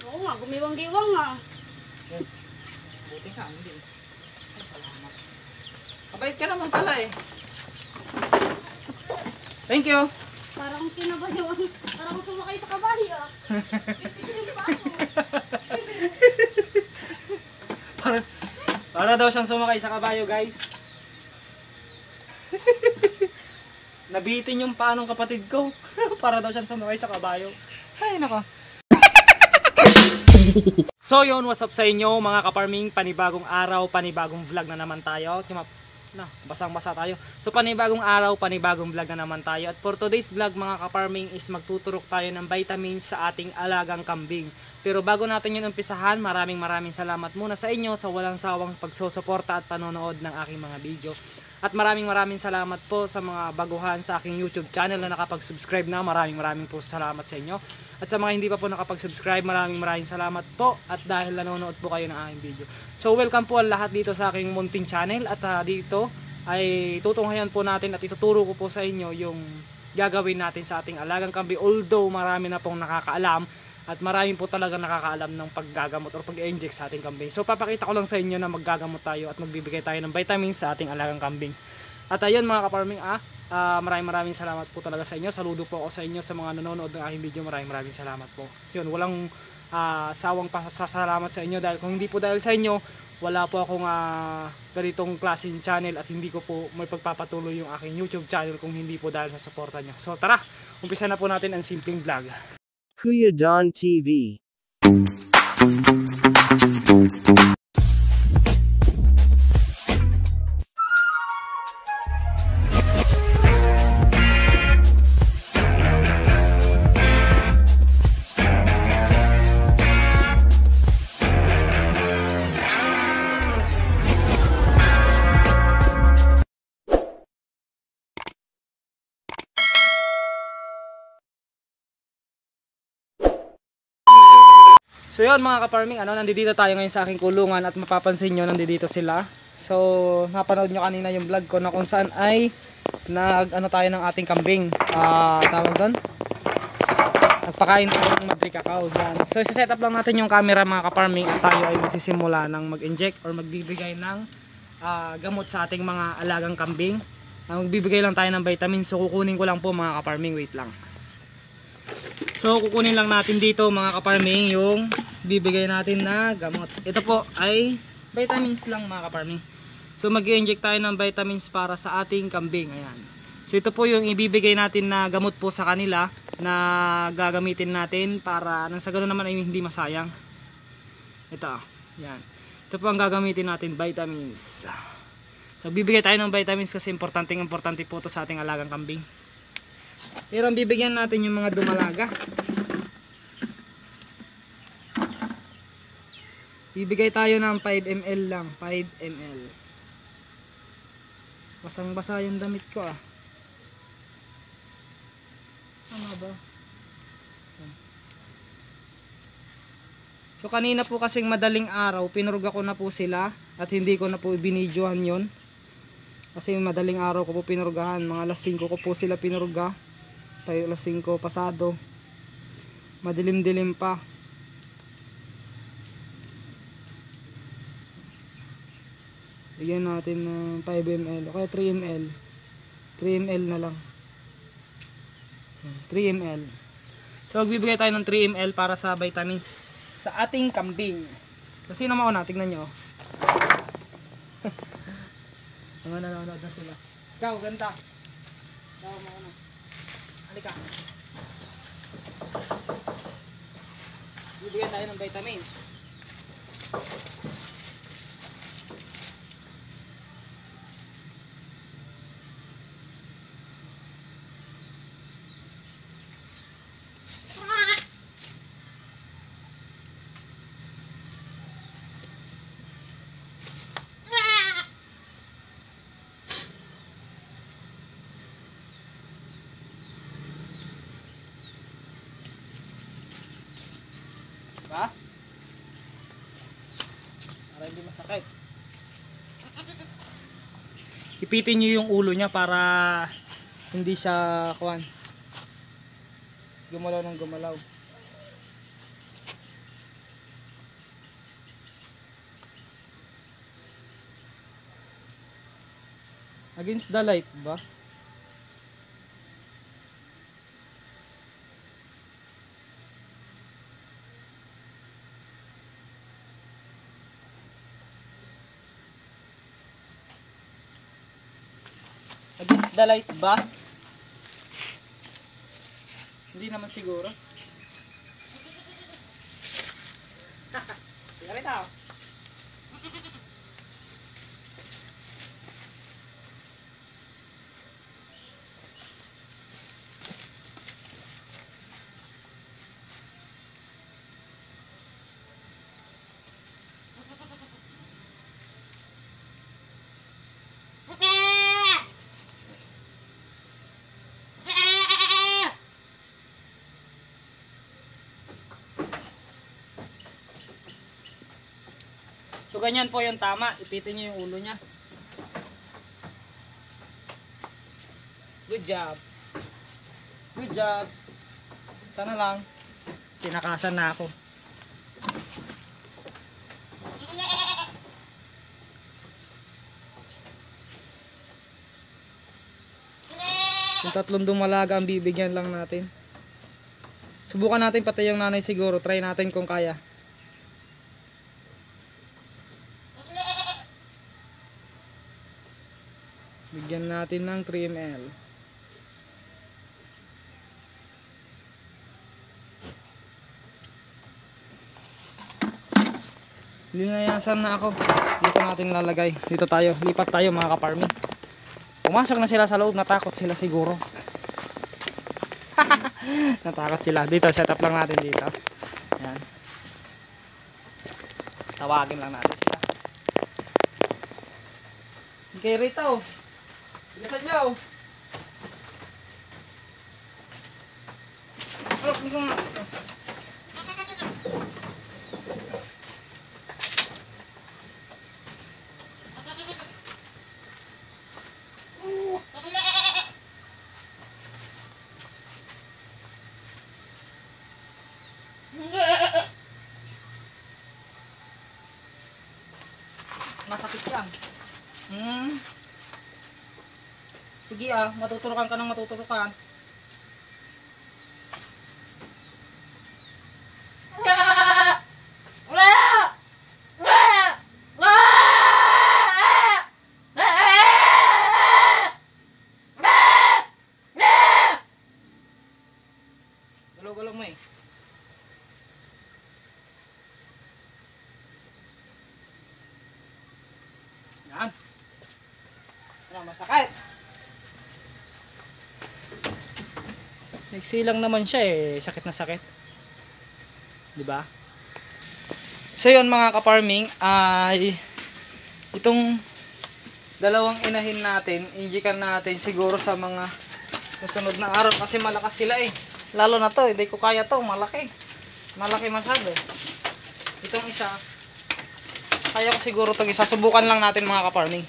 Oo nga, gumiwang-giwang nga. Yan. Buti ka, hindi. Ay, salamat. Kabait ka naman pala eh. Thank you. Parang kinabayo. Parang sumakay sa kabayo. Para daw siyang sumakay sa kabayo, guys. Nabitin yung paanong kapatid ko. Para daw siyang sumakay sa kabayo. Ay, nako. So yun, what's up sa inyo mga kaparming? Panibagong araw, panibagong vlog na naman tayo. Basang-basa tayo. So panibagong araw, panibagong vlog na naman tayo. At for today's vlog mga kaparming is magtuturok tayo ng vitamins sa ating alagang kambing. Pero bago natin yun umpisahan, maraming salamat muna sa inyo sa walang sawang pagsusuporta at panonood ng aking mga video. At maraming salamat po sa mga baguhan sa aking YouTube channel na nakapag-subscribe na. Maraming po salamat sa inyo. At sa mga hindi pa po nakapag-subscribe, maraming salamat po. At dahil nanonood po kayo ng aking video. So welcome po ang lahat dito sa aking munting channel. At dito ay tutunghayan po natin at ituturo ko po sa inyo yung gagawin natin sa ating alagang kambing. Although marami na pong nakakaalam. At maraming po talaga nakakaalam ng paggagamot o pag-inject sa ating kambing. So papakita ko lang sa inyo na maggagamot tayo at magbibigay tayo ng vitamins sa ating alagang kambing. At ayun mga kaparming, maraming salamat po talaga sa inyo. Saludo po ako sa inyo sa mga nanonood ng aking video. Maraming salamat po. Yun, walang sawang pasasalamat sa inyo dahil kung hindi po dahil sa inyo, wala po akong ganitong klaseng channel at hindi ko po may pagpapatuloy yung aking YouTube channel kung hindi po dahil sa suporta nyo. So tara, umpisa na po natin ang simpleng vlog. Kuya Don TV. So yun mga kaparming, nandito tayo ngayon sa aking kulungan at mapapansin nyo nandito sila. So napanood nyo kanina yung vlog ko na kung saan ay tayo ng ating kambing. Tawag doon? Nagpakain tayo ng Madre Cacao. So isa-set up lang natin yung camera mga kaparming at tayo ay magsisimula ng mag-inject or magbibigay ng gamot sa ating mga alagang kambing. Magbibigay lang tayo ng vitamins. So kukunin ko lang po mga kaparming, wait lang. So kukunin lang natin dito mga kaparming yung bibigay natin na gamot. Ito po ay vitamins lang mga kaparming. So mag-i-inject tayo ng vitamins para sa ating kambing. Ayan. So ito po yung ibibigay natin na gamot po sa kanila na gagamitin natin para nang sa ganoon naman ay hindi masayang. Ito. Yan. Ito po ang gagamitin natin, vitamins. So bibigay tayo ng vitamins kasi importante po ito sa ating alagang kambing. Pero ang bibigyan natin yung mga dumalaga. Bibigay tayo ng 5 ml lang, 5 ml. Basang-basa yung damit ko Ano ba? So kanina po kasing madaling araw, pinurga ko na po sila at hindi ko na po ibinidyohan yon. Kasi madaling araw ko po pinurgahan, mga alas 5 ko po sila pinurga. Tayo alas 5 pasado. Madilim-dilim pa. Bigyan natin ng 5 ml o kaya 3 ml. 3 ml na lang. 3 ml. So magbibigay tayo ng 3 ml para sa vitamins sa ating kambing. So sino mauna? Tignan nyo. Mga nanonood na sila. Ikaw, ganda. Ikaw mauna. Halika. Bibigyan tayo ng vitamins. Diba? Para hindi masakit. Ipitin nyo yung ulo niya para hindi siya gumalaw ng gumalaw. Against the light ba? Against the light ba? Hindi naman siguro. Ganito ako. So ganyan po yung tama, ipitin nyo yung ulo nya. Good job. Good job. Sana lang. Tinakasan na ako. Yung tatlong dumalaga ang bibigyan lang natin. Subukan natin pati yung nanay siguro. Try natin kung kaya. Bigyan natin ng 3 ml. Linayasan na ako. Dito natin lalagay. Dito tayo. Lipat tayo mga ka-farming. Pumasok na sila sa loob. Natakot sila siguro. Natakot sila. Dito, set up lang natin dito. Ayan. Tawagin lang natin sila. Okay, Rito. Bilisan nyo. Masakit yan. Sige matuturukan ka ng matuturukan. Galaw-galaw mo eh. Yan. Ano, masakit. Nagsi lang naman siya eh, sakit na sakit. 'Di ba? So 'yun mga ka-farming, ay itong dalawang inahin natin, injikan natin siguro sa mga susunod na araw kasi malakas sila eh. Lalo na 'to, hindi ko kaya 'to, malaki. Malaki masyado. Itong isa kaya ko siguro 'tong isa. Subukan lang natin mga ka-farming.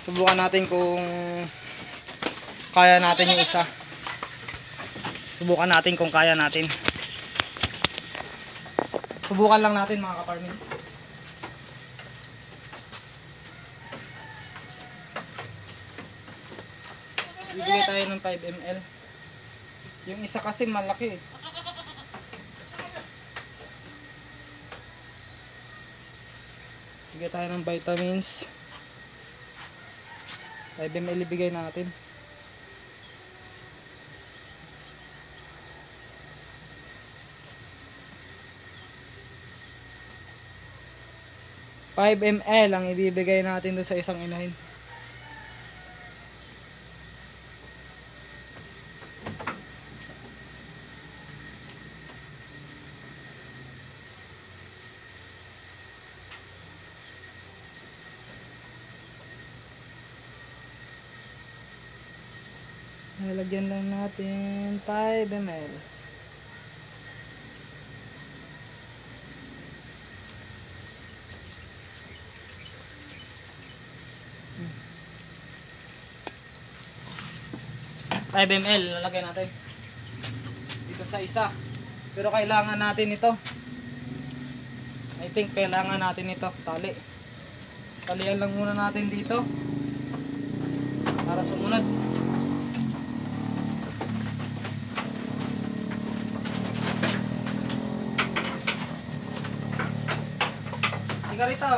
Subukan natin kung kaya natin yung isa. Subukan natin kung kaya natin. Subukan lang natin mga ka-farming. Bibigay tayo ng 5 ml. Yung isa kasi malaki eh. Bigay tayo ng vitamins. 5 ml ibigay natin. $5 ml ang ibibigay natin doon sa isang inahin. Nalagyan lang natin 5 ml. $5 ml lalagyan natin dito sa isa, pero kailangan natin ito. I think kailangan natin ito talian lang muna natin dito. para sumunod. Ika rito.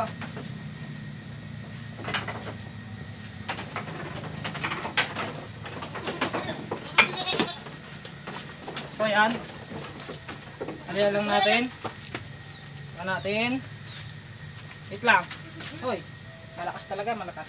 So yan. Halihan lang natin. Halihan natin. Wait lang. Hoy. Malakas talaga, malakas.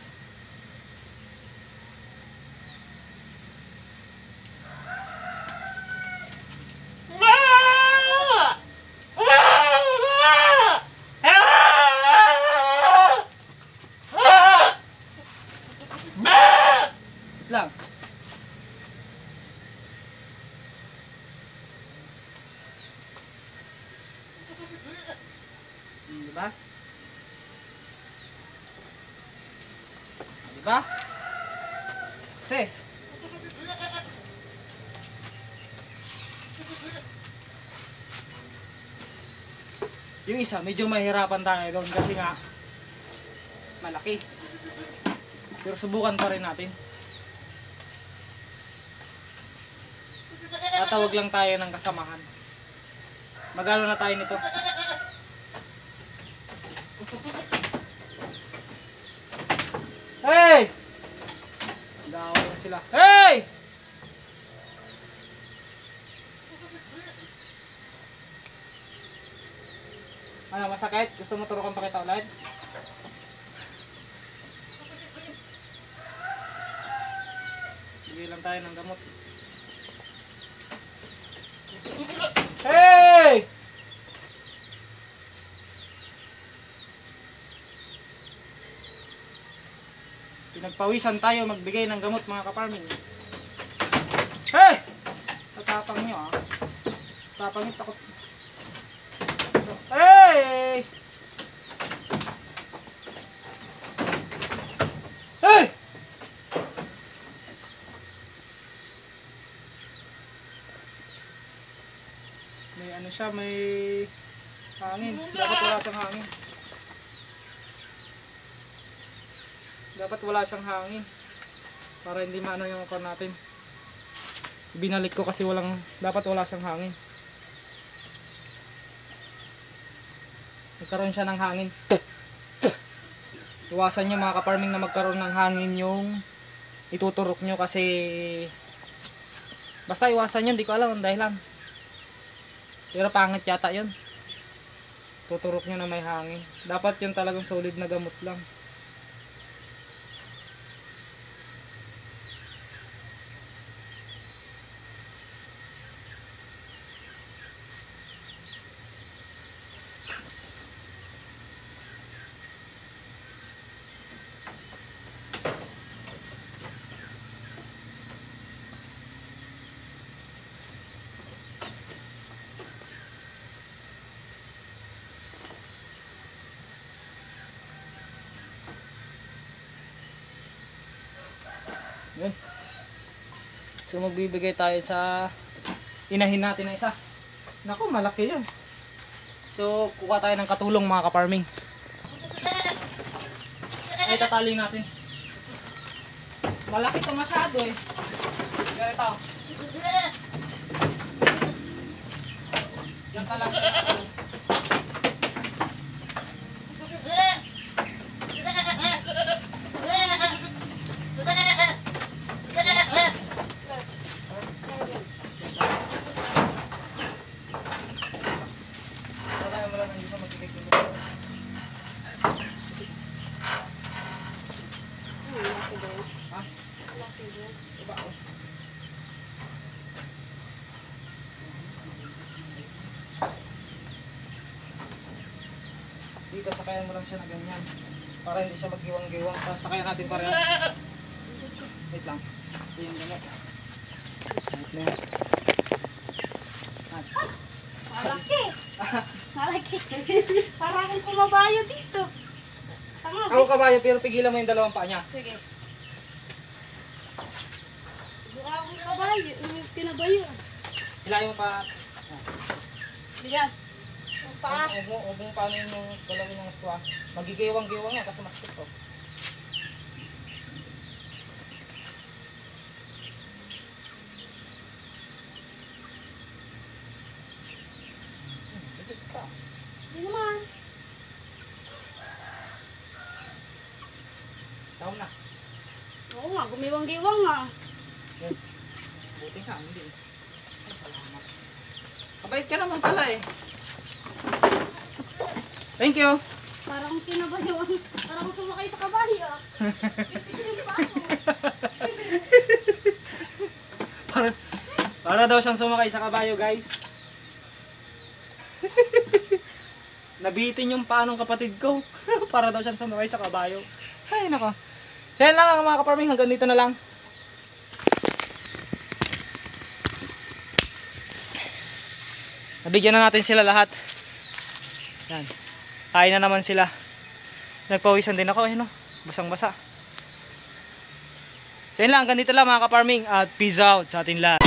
Wait lang. Diba? Diba? Success. Yung isa, medyo mahirapan tayo doon kasi nga malaki. Pero subukan pa rin natin. Tatawag lang tayo ng kasamahan. Magano na tayo nito? Hey! Daway na sila. Hey! Ano, masakit? Gusto mo turukan pa kita ulit? Bigyan lang tayo ng gamot. Hey! Pinagpawisan tayo magbigay ng gamot mga kaparming. Hey! Tatapang nyo ah. Tatapang nyo, takot. Hey! Hey! May ano siya, may hangin. Dapat wala siyang hangin. Dapat wala siyang hangin. Para hindi maano yung kon natin. Binalik ko kasi dapat wala siyang hangin. Nagkaroon siya ng hangin. Iwasan nyo mga kaparming na magkaroon ng hangin yung ituturok nyo kasi basta iwasan nyo, hindi ko alam ang dahilan. Pero pangit yata yun. Tuturok nyo na may hangin. Dapat yun talagang solid na gamot lang. Yun. So magbibigay tayo sa inahin natin na isa. Naku, malaki yun. So kuha tayo ng katulong mga kaparming. Ay, tatali natin. Malaki ito masyado eh. Ganito. Yan sa lang. Dito sakayan mo lang siya na ganyan para hindi siya maggiwang-giwang. Tapos sakayan natin pareho. Wait lang. Ito yung gamot. Wait lang. Malaki. Malaki. Para akong kumabayo dito. Tama. Ako kabayo pero pigilan mo yung dalawang paa niya. Sige. Buka akong kabayo. Pinabayo. Hilahin mo pa. Bigat. Ang paa. Huwag mo paano yung galawin ng gusto ah. Magigiwang-giwang yan kasi masakit to. Gumiwang-giwang nga. Buti ka, hindi. Salamat. Kabait ka naman pala eh. Thank you. Parang kinabayan. Parang sumakay sa kabahi ah. Yung pa ako. Para daw siyang sumakay sa kabayo, guys. Nabitin yung paa ng kapatid ko. Para daw siyang sumakay sa kabayo. Ay, nako. So yan lang mga kaparming. Hanggang dito na lang. Nabigyan na natin sila lahat. Yan. Kain na naman sila. Nagpawisan din ako. Ayun, no? Basang-basa. So yan lang. Hanggang dito lang mga kaparming. At peace out sa ating lahat.